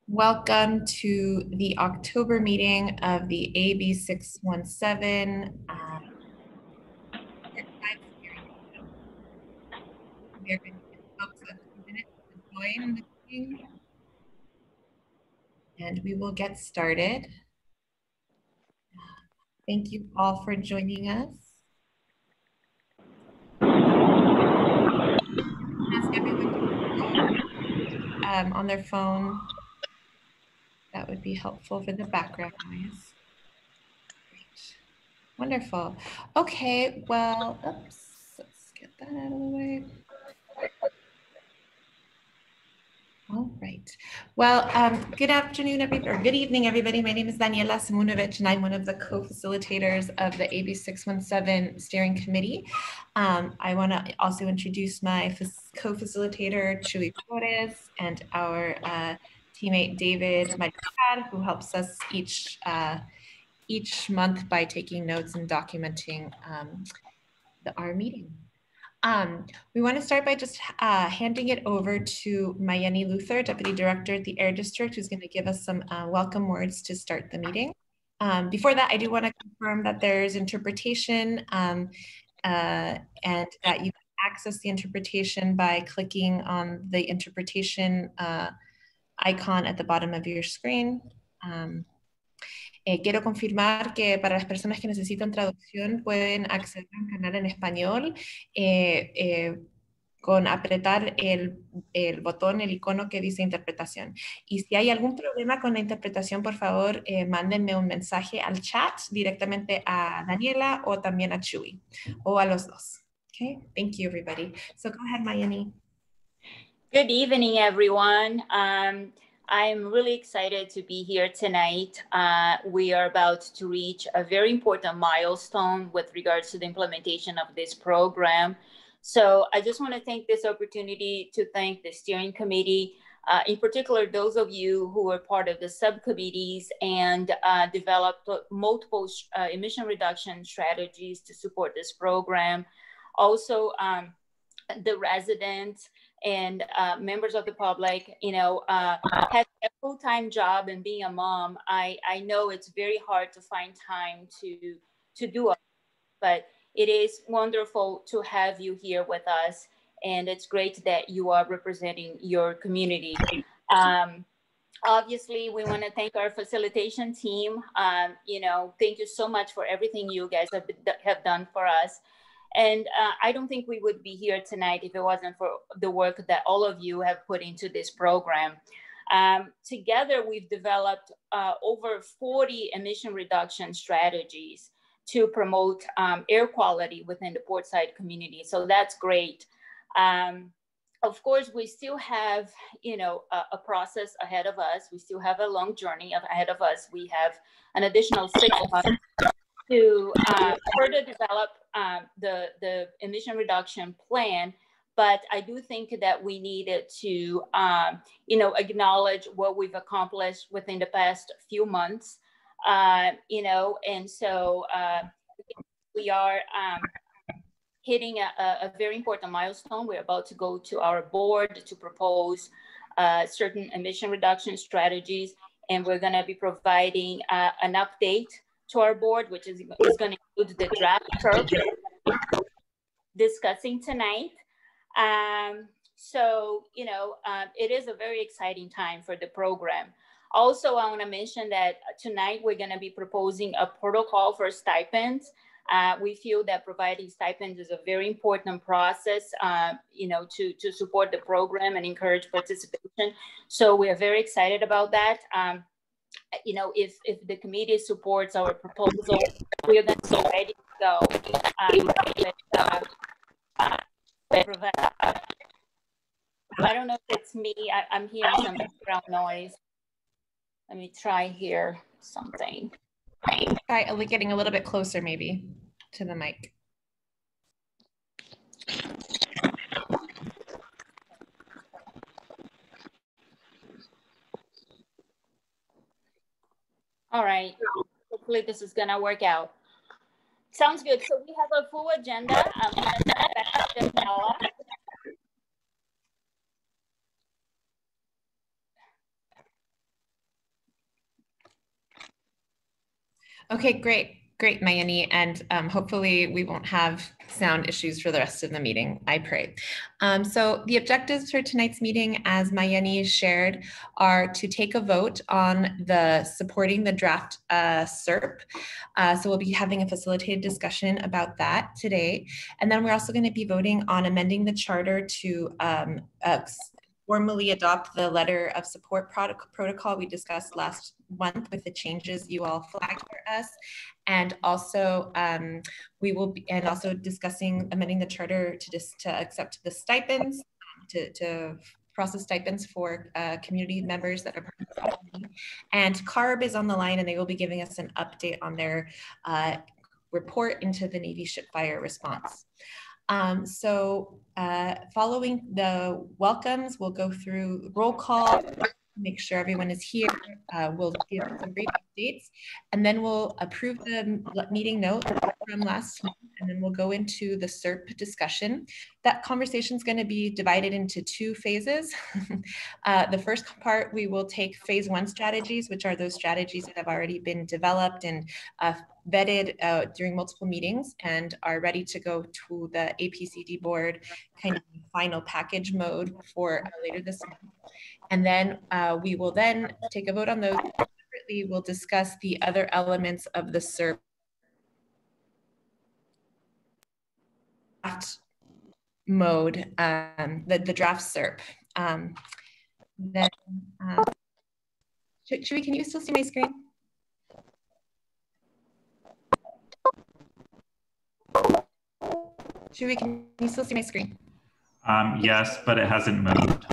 Welcome to the October meeting of the AB617. We are going to give folks a few minutes to join the meeting, and we will get started. Thank you all for joining us. Ask everyone on their phone. That would be helpful for the background noise. Great. Wonderful. Okay, well, oops, let's get that out of the way. All right. Well, good afternoon, or good evening, everybody. My name is Daniela Simunovic, and I'm one of the co-facilitators of the AB617 Steering Committee. I want to also introduce my co-facilitator, Chuy Flores, and our teammate, David Maricad, who helps us each month by taking notes and documenting our meeting. We want to start by just handing it over to Mayeni Luther, Deputy Director at the Air District, who's going to give us some welcome words to start the meeting. Before that, I do want to confirm that there's interpretation and that you can access the interpretation by clicking on the interpretation icon at the bottom of your screen. Quiero confirmar que para las personas que necesitan traducción pueden acceder a un canal en español con apretar el botón, el icono que dice interpretación. Y si hay algún problema con la interpretación, por favor, mándenme un mensaje al chat directamente a Daniela o también a Chuy, o a los dos. Okay, thank you, everybody. So go ahead, Mayeni. Good evening, everyone. I'm really excited to be here tonight. We are about to reach a very important milestone with regards to the implementation of this program. So I just want to take this opportunity to thank the steering committee, in particular, those of you who were part of the subcommittees and developed multiple emission reduction strategies to support this program. Also, the residents and members of the public, have a full-time job and being a mom, I know it's very hard to find time to do it, but it is wonderful to have you here with us, and it's great that you are representing your community. Obviously, we want to thank our facilitation team. Thank you so much for everything you guys have done for us. And I don't think we would be here tonight if it wasn't for the work that all of you have put into this program. Together, we've developed over 40 emission reduction strategies to promote air quality within the Portside community. So that's great. Of course, we still have, a process ahead of us. We still have a long journey ahead of us. We have an additional 6 months to further develop the emission reduction plan, but I do think that we needed to, acknowledge what we've accomplished within the past few months, and so we are hitting a very important milestone. We're about to go to our board to propose certain emission reduction strategies, and we're going to be providing an update to our board, which is going to include the draft curve discussing tonight. It is a very exciting time for the program. Also, I want to mention that tonight we're going to be proposing a protocol for stipends. We feel that providing stipends is a very important process, to support the program and encourage participation. So we are very excited about that. If the committee supports our proposal, we are going to be ready to go. I don't know if it's me. I'm hearing some background noise. Let me try here something. Try getting a little bit closer, maybe, to the mic. All right, hopefully this is gonna work out. Sounds good. So we have a full agenda. Okay, great. Great, Mayani. And hopefully we won't have sound issues for the rest of the meeting, I pray. So the objectives for tonight's meeting, as Mayani shared, are to take a vote on supporting the draft SERP. So we'll be having a facilitated discussion about that today. And then we're also going to be voting on amending the charter to formally adopt the letter of support protocol we discussed last month with the changes you all flagged for us. And also we will be also discussing amending the charter to accept the stipends, to process stipends for community members that are part of the community. And CARB is on the line, and they will be giving us an update on their report into the Navy ship fire response. So following the welcomes, we'll go through roll call, make sure everyone is here. We'll give some brief updates, and then we'll approve the meeting notes from last month, and then we'll go into the SERP discussion. That conversation is going to be divided into two phases. The first part, we will take phase 1 strategies, which are those strategies that have already been developed and vetted during multiple meetings and are ready to go to the APCD board kind of final package mode for later this month. And then we will then take a vote on those. Separately, we'll discuss the other elements of the SERP mode, the draft SERP. Then, Shui, can you still see my screen? Shui, can you still see my screen? Yes, but it hasn't moved.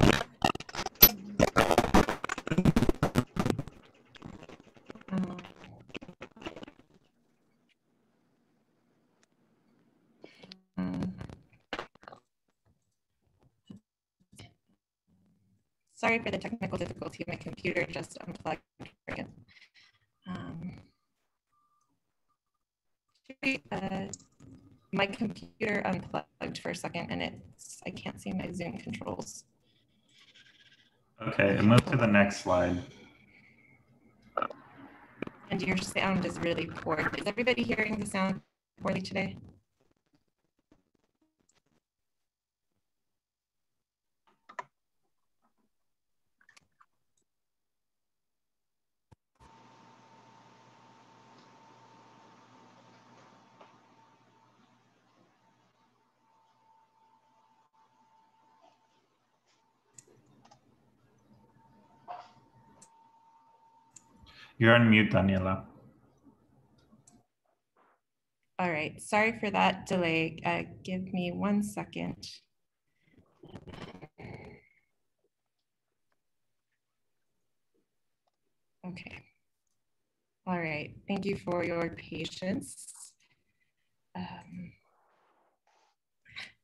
Sorry for the technical difficulty. My computer just unplugged. My computer unplugged for a second, and I can't see my Zoom controls. Okay, and move to the next slide. And your sound is really poor. Is everybody hearing the sound poorly today? You're on mute, Daniela. All right, sorry for that delay. Give me 1 second. Okay. All right, thank you for your patience.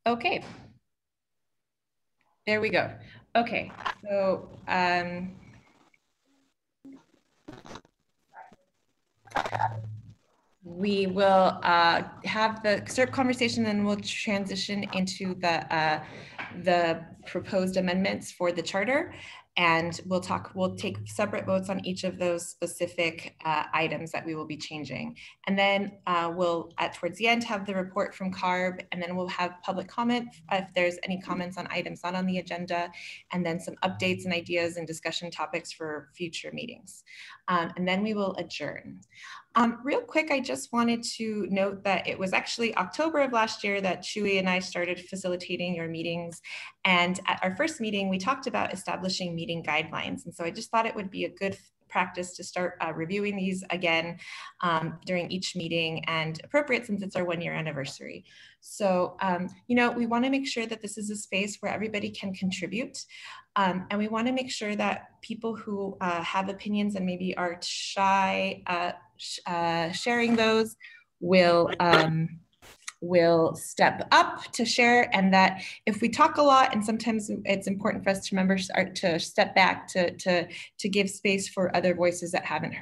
Okay. There we go. Okay, so we will have the SERP conversation, then we'll transition into the proposed amendments for the charter, and we'll take separate votes on each of those specific items that we will be changing. And then we'll, towards the end, have the report from CARB, and then we'll have public comment if there's any comments on items not on the agenda, and then some updates and ideas and discussion topics for future meetings. And then we will adjourn. Real quick, I just wanted to note that it was actually October of last year that Shui and I started facilitating your meetings. And at our first meeting, we talked about establishing meeting guidelines. And so I just thought it would be a good practice to start reviewing these again during each meeting, and appropriate since it's our 1-year anniversary. So, you know, we want to make sure that this is a space where everybody can contribute. And we want to make sure that people who have opinions and maybe are shy sharing those will step up to share, and that if we talk a lot, and sometimes it's important for us to remember to step back to give space for other voices that haven't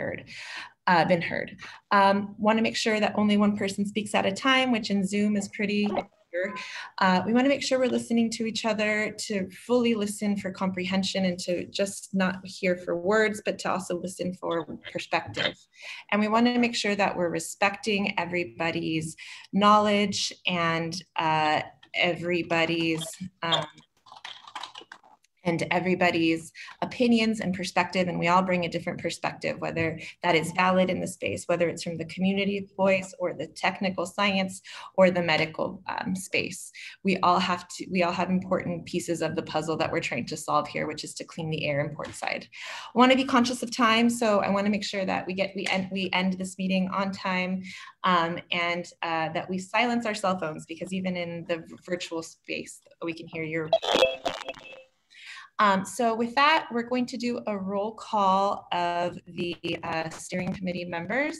been heard. Want to make sure that only one person speaks at a time, which in Zoom is pretty We want to make sure we're listening to each other, to fully listen for comprehension and to just not hear for words, but to also listen for perspective. And we want to make sure that we're respecting everybody's knowledge and everybody's opinions and perspective, and we all bring a different perspective, whether that is valid in the space, whether it's from the community voice or the technical science or the medical space. We all have important pieces of the puzzle that we're trying to solve here, which is to clean the air in Portside. I want to be conscious of time, so I want to make sure that we end this meeting on time, and that we silence our cell phones, because even in the virtual space, we can hear your. So with that, we're going to do a roll call of the steering committee members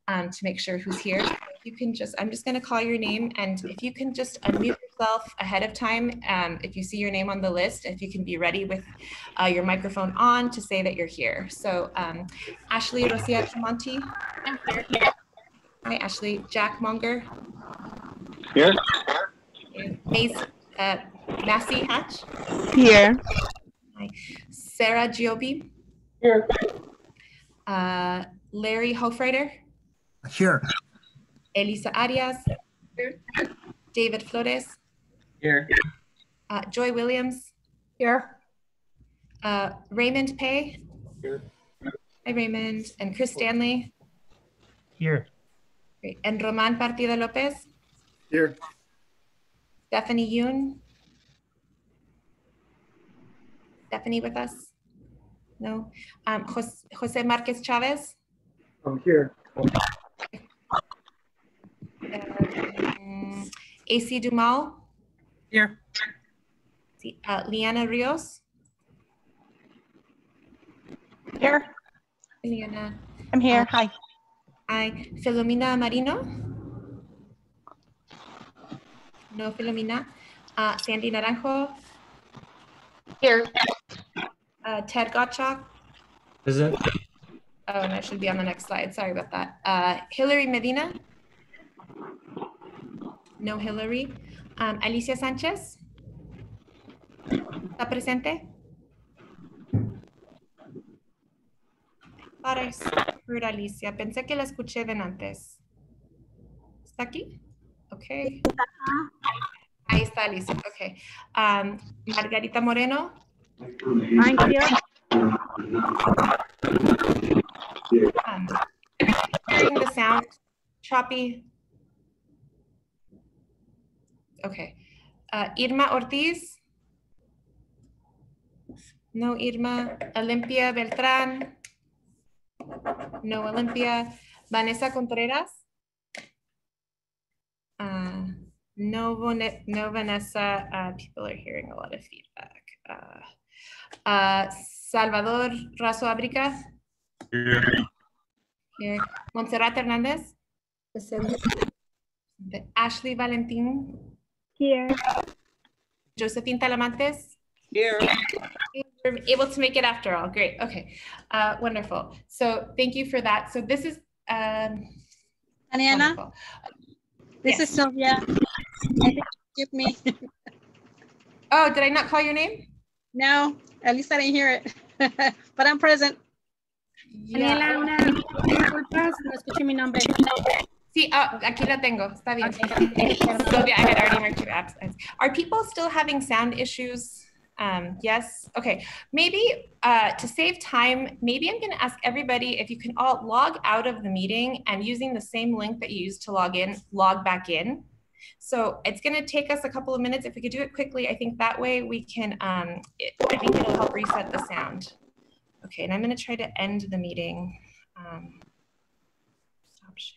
to make sure who's here. So you can I'm just going to call your name, and if you can just unmute yourself ahead of time, if you see your name on the list, if you can be ready with your microphone on to say that you're here. So Ashley Rosia Monti. I'm here. Hi, Ashley. Jack Monger. Here. Massey Hatch. Here. Hi. Sarah Giobi. Here. Larry Hofreiter. Here. Elisa Arias. Here. David Flores. Here. Joy Williams. Here. Raymond Pay. Here. Hi, Raymond. And Chris Stanley. Here. Great. And Roman Partida Lopez. Here. Stephanie Yoon. Stephanie with us? No. Jose Marquez Chavez. I'm here. AC Dumal. Here. Liana Rios. Here. Liana. I'm here. Hi. Hi. Filomena Marino. No, Filomena. Sandy Naranjo. Here. Ted Gottschalk. Present. Oh, and that should be on the next slide. Sorry about that. Hillary Medina. No Hillary. Alicia Sánchez. ¿Está presente? Parece por Alicia. Pensé que la escuché de antes. ¿Está aquí? Ok. Ahí está Alicia. Ok. Margarita Moreno. I'm here. Getting the sound choppy. Okay. Irma Ortiz. No Irma. Olympia Beltrán. No Olympia. Vanessa Contreras. No Vanessa. People are hearing a lot of feedback. Salvador Razo Abrica. Here. Here. Montserrat Hernandez. Ashley Valentin. Here. Josephine Talamantes. Here. We're able to make it after all. Great. Okay. Wonderful. So thank you for that. So this is Daniela, wonderful. this Yes. is Sylvia. I think you skipped me. Oh, did I not call your name? No, at least I didn't hear it, but I'm present. Yeah. Daniela, una disculpas, no escuché mi nombre. Sí, aquí la tengo. Está bien. Okay. Sylvia, I had already marked your absence. Are people still having sound issues? Yes. Okay. Maybe to save time, maybe I'm going to ask everybody if you can all log out of the meeting and using the same link that you used to log in, log back in. So it's going to take us a couple of minutes. If we could do it quickly, I think that way we can, I think it'll help reset the sound. Okay. And I'm going to try to end the meeting. Stop share.